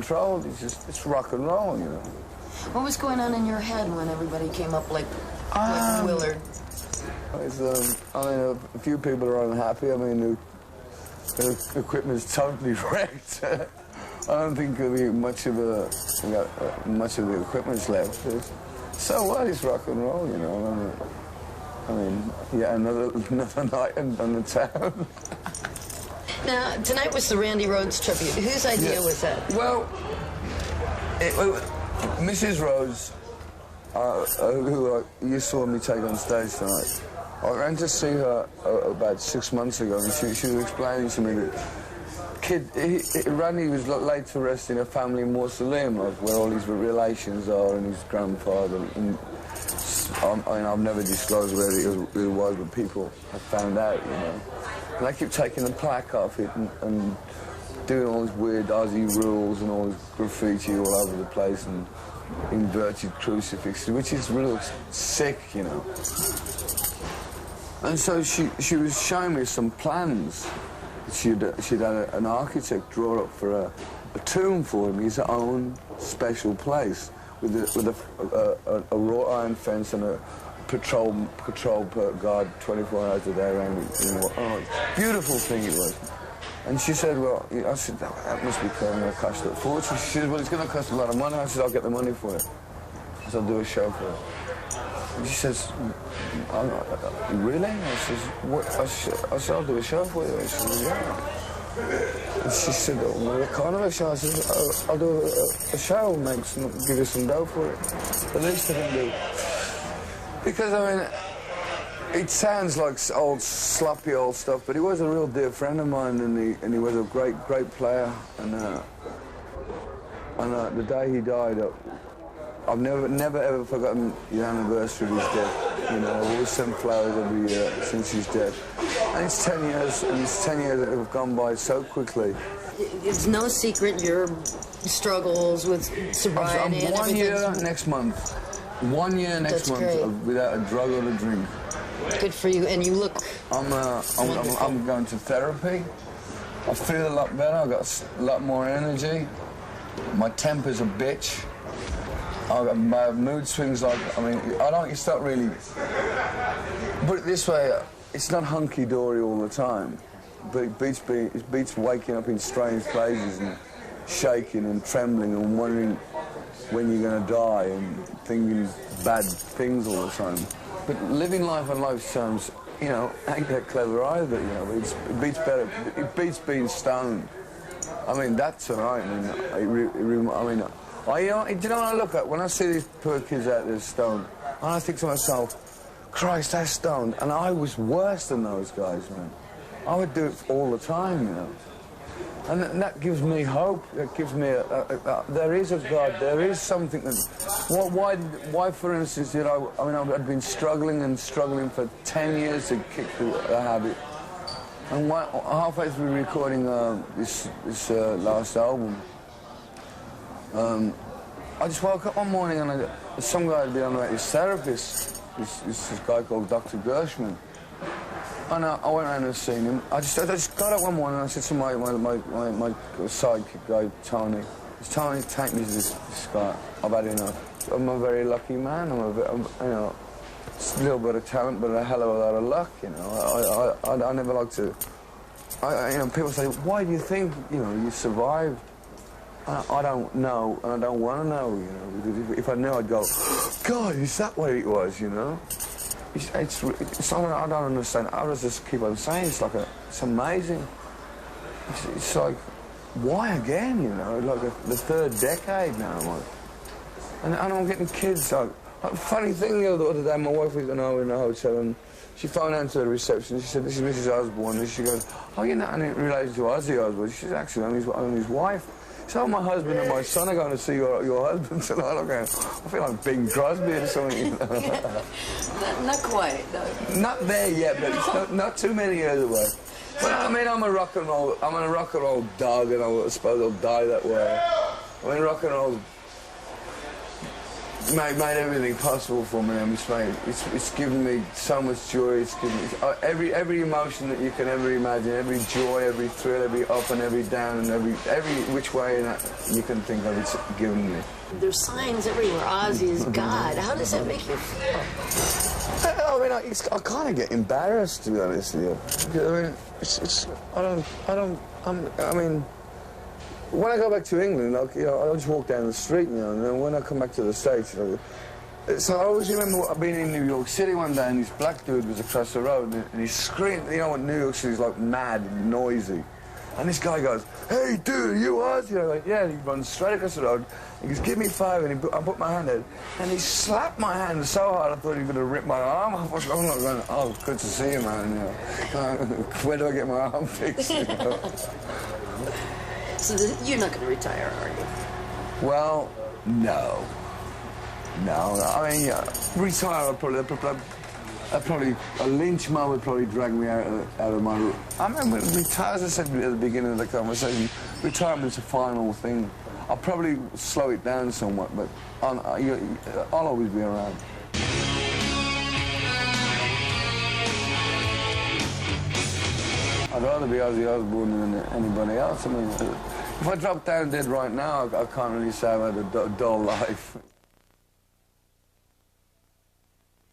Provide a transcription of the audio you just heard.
controlled. It's rock and roll, you know. What was going on in your head when everybody came up like Willard? I mean, a few people are unhappy. I mean, the equipment's totally wrecked. I don't think there'll be much of the equipment's left. So what? It's rock and roll, you know. I mean, yeah, another night on the town. Now, tonight was the Randy Rhoads tribute. Whose idea was that? Well, Mrs. Rhoads, who you saw me take on stage tonight, I ran to see her about 6 months ago, and she was explaining to me that Randy was laid to rest in a family mausoleum, where all his relations are, and his grandfather. And I mean, I've never disclosed where it was, but people have found out, you know. And they keep taking the plaque off it and doing all these weird Ozzy rules and all this graffiti all over the place and inverted crucifixes, which is real sick, you know. And so she was showing me some plans. She'd had an architect draw up for a tomb for him, his own special place, with a wrought iron fence and a patrol guard 24 hours a day around it. You know, beautiful thing it was. And she said, well, I said, that must be going to cost a fortune. She said, well, it's going to cost a lot of money. I said, I'll get the money for it. I said, I'll do a show for it. And she says, really? I said, what? I said, I'll do a show for you. She said, yeah. And she said, well, what kind of a show? I said, I'll do a show, give you some dough for it. The least I can do. Because, I mean, it sounds like old, sloppy old stuff, but he was a real dear friend of mine, and he was a great player. And the day he died, I've never ever forgotten the anniversary of his death. You know, I've always sent flowers every year since his death. And it's 10 years, and it's 10 years that have gone by so quickly. It's no secret your struggles with sobriety I'm 1 year next month. 1 year next month without a drug or a drink. Good for you, and you look. I'm going to therapy. I feel a lot better. I've got a lot more energy. My temper's a bitch. My mood swings like, I mean, it's not really, put it this way, it's not hunky-dory all the time, but it beats waking up in strange places and shaking and trembling and wondering when you're going to die and thinking bad things all the time. But living life on life's terms, you know, ain't that clever either, you know, it beats better, it beats being stoned. I mean, that's all right, do you know what I look at? When I see these poor kids out there stoned, and I think to myself, Christ, they're stoned. And I was worse than those guys, man. I would do it all the time, you know. And that gives me hope. That gives me there is a God. There is something that... Why, for instance, you know, I mean, I'd been struggling for 10 years to kick the habit. And halfway through recording this last album, I just woke up one morning and some guy had been on about his therapist, this guy called Dr. Gershman. And I went around and seen him. I just got up one morning and I said to my sidekick guy, Tony, Tony, take me to this guy. I've had enough. I'm a very lucky man. You know, it's a little bit of talent, but a hell of a lot of luck, you know. I never like to... you know, people say, why do you think, you know, you survived? I don't know, and I don't want to know, you know, because if I knew, I'd go, God, is that what it was, you know? It's something I don't understand. I just keep on saying, it's amazing. It's like, why again, you know? Like the third decade now, like. And I'm getting kids, like funny thing, the other day, my wife was in a hotel, and she phoned down to the reception. She said, this is Mrs. Ozbourne. And she goes, oh, you're not related to Ozzy Osbourne. She's actually on his wife. So my husband and my son are going to see your husband tonight. I feel like Bing Crosby or something. You know? Not quite, though. Not there yet, but it's not too many years away. But I mean, I'm a rock and roll dog, and I suppose I'll die that way. I mean, rock and roll made everything possible for me. It's given me so much joy. It's given me every emotion that you can ever imagine, every joy, every thrill, every up and every down, and every which way you can think of. It's given me. There's signs everywhere. Ozzy is God. How does that make you feel? I mean, I kind of get embarrassed, to be honest with you. I mean, I mean, when I go back to England, like, you know, I just walk down the street, you know, and then when I come back to the States, you know, so I always remember being in New York City one day, and this black dude was across the road, and he screamed. You know what New York City's like, mad and noisy. And this guy goes, "Hey, dude, are you Ozzy?" I'm like, "Yeah." And he runs straight across the road. He goes, "Give me 5," and I put my hand out, and he slapped my hand so hard I thought he was going to rip my arm off. I'm not going, "Oh, good to see you, man." You know, where do I get my arm fixed? You know? So you're not going to retire, are you? Well, no. I mean, retire. Probably a lynch mob would probably drag me out of my. I mean, retire, as I said at the beginning of the conversation, retirement's a final thing. I'll probably slow it down somewhat, but I'll always be around. I'd rather be Ozzy Osbourne than anybody else. I mean, if I drop down dead right now, I can't really say I've had a dull life.